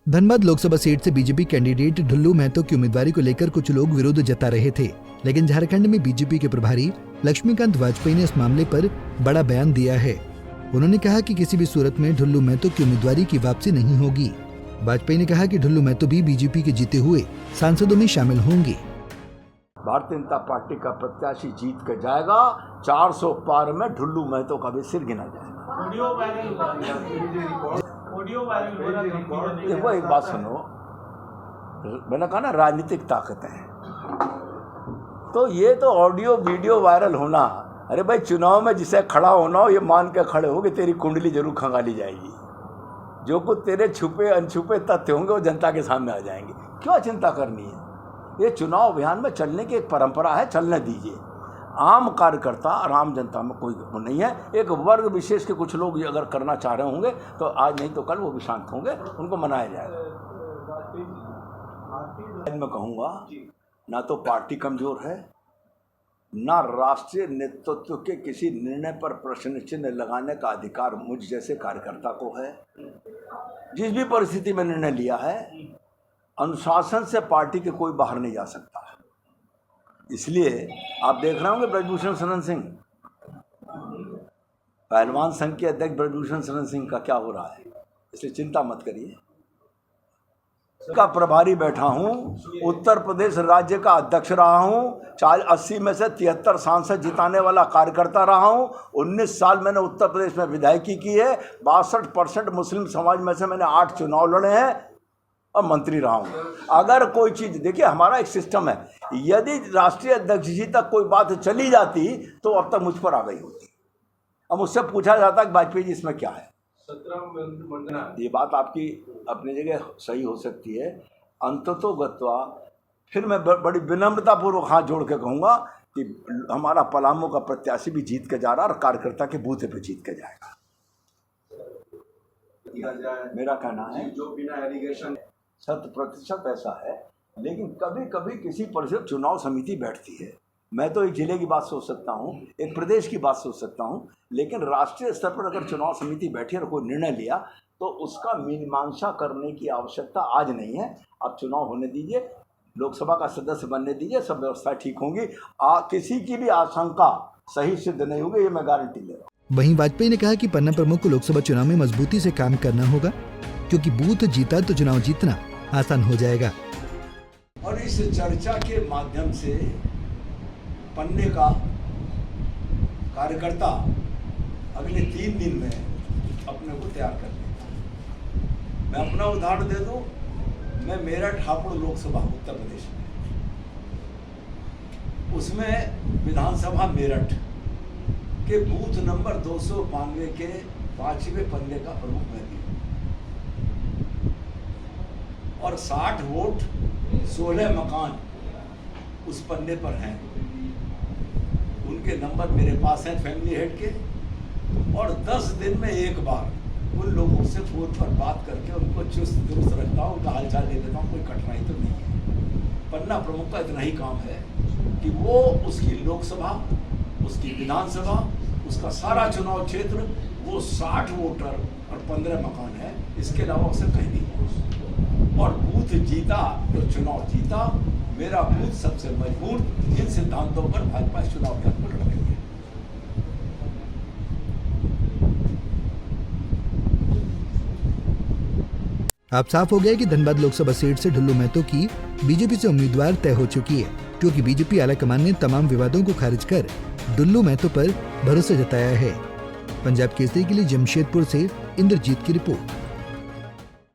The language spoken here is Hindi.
धनबाद लोकसभा सीट से बीजेपी कैंडिडेट ढुल्लू महतो की उम्मीदवारी को लेकर कुछ लोग विरोध जता रहे थे, लेकिन झारखंड में बीजेपी के प्रभारी लक्ष्मीकांत वाजपेयी ने इस मामले पर बड़ा बयान दिया है। उन्होंने कहा कि किसी भी सूरत में ढुल्लू महतो की उम्मीदवारी की वापसी नहीं होगी। वाजपेयी ने कहा कि ढुल्लू महतो भी बीजेपी के जीते हुए सांसदों में शामिल होंगे। भारतीय जनता पार्टी का प्रत्याशी जीत के जाएगा। 400 पार में ढुल्लू महतो का भी सिर गिना जाएगा। देखो एक बात सुनो, मैंने कहा ना राजनीतिक ताकतें हैं, तो ये तो ऑडियो वीडियो वायरल होना, अरे भाई चुनाव में जिसे खड़ा होना हो ये मान के खड़े हो कि तेरी कुंडली जरूर खंगाली जाएगी। जो कुछ तेरे छुपे अनछुपे तथ्य होंगे वो जनता के सामने आ जाएंगे। क्यों चिंता करनी है? ये चुनाव अभियान में चलने की एक परंपरा है, चलने दीजिए। आम कार्यकर्ता और आम जनता में कोई वो नहीं है। एक वर्ग विशेष के कुछ लोग ये अगर करना चाह रहे होंगे तो आज नहीं तो कल वो भी शांत होंगे, उनको मनाया जाएगा। मैं कहूँगा ना तो पार्टी कमजोर है, ना राष्ट्रीय नेतृत्व के किसी निर्णय पर प्रश्न चिन्ह लगाने का अधिकार मुझ जैसे कार्यकर्ता को है। जिस भी परिस्थिति में निर्णय लिया है, अनुशासन से पार्टी के कोई बाहर नहीं जा सकता। इसलिए आप देख रहे होंगे ब्रजभूषण शरण सिंह, पहलवान संघ के अध्यक्ष ब्रजभूषण शरण सिंह का क्या हो रहा है, इसलिए चिंता मत करिए। का प्रभारी बैठा हूं, उत्तर प्रदेश राज्य का अध्यक्ष रहा हूं, 80 में से 73 सांसद जिताने वाला कार्यकर्ता रहा हूं, 19 साल मैंने उत्तर प्रदेश में विधायकी की है, 62% मुस्लिम समाज में से मैंने 8 चुनाव लड़े हैं और मंत्री रहा हूं। अगर कोई चीज़, देखिए हमारा एक सिस्टम है, यदि राष्ट्रीय अध्यक्ष जी तक कोई बात चली जाती तो अब तक मुझ पर आ गई होती। अब मुझसे पूछा जाता कि वाजपेयी जी इसमें क्या है। ये बात आपकी अपनी जगह सही हो सकती है। अंततोगत्वा फिर मैं बड़ी विनम्रतापूर्वक हाथ जोड़ के कहूँगा कि हमारा पलामू का प्रत्याशी भी जीत के जा रहा है और कार्यकर्ता के बूथे पे जीत के जाएगा। मेरा कहना है जो बिना एलिगेशन 100% ऐसा है, लेकिन कभी कभी किसी परिषद चुनाव समिति बैठती है। मैं तो एक जिले की बात सोच सकता हूँ, एक प्रदेश की बात सोच सकता हूँ, लेकिन राष्ट्रीय स्तर पर अगर चुनाव समिति बैठी और कोई निर्णय लिया तो उसका मीमांसा करने की आवश्यकता आज नहीं है। अब चुनाव होने दीजिए, लोकसभा का सदस्य बनने दीजिए, सब व्यवस्था ठीक होंगी। किसी की भी आशंका सही सिद्ध नहीं होगी, ये मैं गारंटी ले रहा हूँ। वहीं वाजपेयी ने कहा कि पन्ना प्रमुख को लोकसभा चुनाव में मजबूती से काम करना होगा, क्योंकि बूथ जीता तो चुनाव जीतना आसान हो जाएगा। और इस चर्चा के माध्यम से पन्ने का कार्यकर्ता अगले 3 दिन में अपने को तैयार कर लेगा। मैं अपना उदाहरण दे दूं, मैं मेरठ हापुड़ लोकसभा उत्तर प्रदेश में, उसमें विधानसभा मेरठ के बूथ नंबर 292 के 5वें पन्ने का प्रमुख मैं भी, और 60 वोट 16 मकान उस पन्ने पर हैं। उनके नंबर मेरे पास हैं फैमिली हेड के, और 10 दिन में एक बार उन लोगों से फोन पर बात करके उनको चुस्त दुरुस्त रखता हूँ, उनका हालचाल ले लेता हूँ। कोई कठिनाई तो नहीं है। पन्ना प्रमुख का इतना ही काम है कि वो उसकी लोकसभा, उसकी विधानसभा, उसका सारा चुनाव क्षेत्र, वो 60 वोटर और 15 मकान है, इसके अलावा उसे कहीं नहीं है। और बूथ जीता तो चुनाव जीता। मेरा बूथ सबसे मजबूत, इन सिद्धांतों पर भाजपा चुनाव अभियान को लड़ रही है। अब साफ हो गया कि धनबाद लोकसभा सीट से ढुल्लू महतो की बीजेपी से उम्मीदवार तय हो चुकी है, क्योंकि बीजेपी आलाकमान ने तमाम विवादों को खारिज कर ढुल्लू महतो पर भरोसा जताया है। पंजाब केसरी के लिए जमशेदपुर से इंद्रजीत की रिपोर्ट।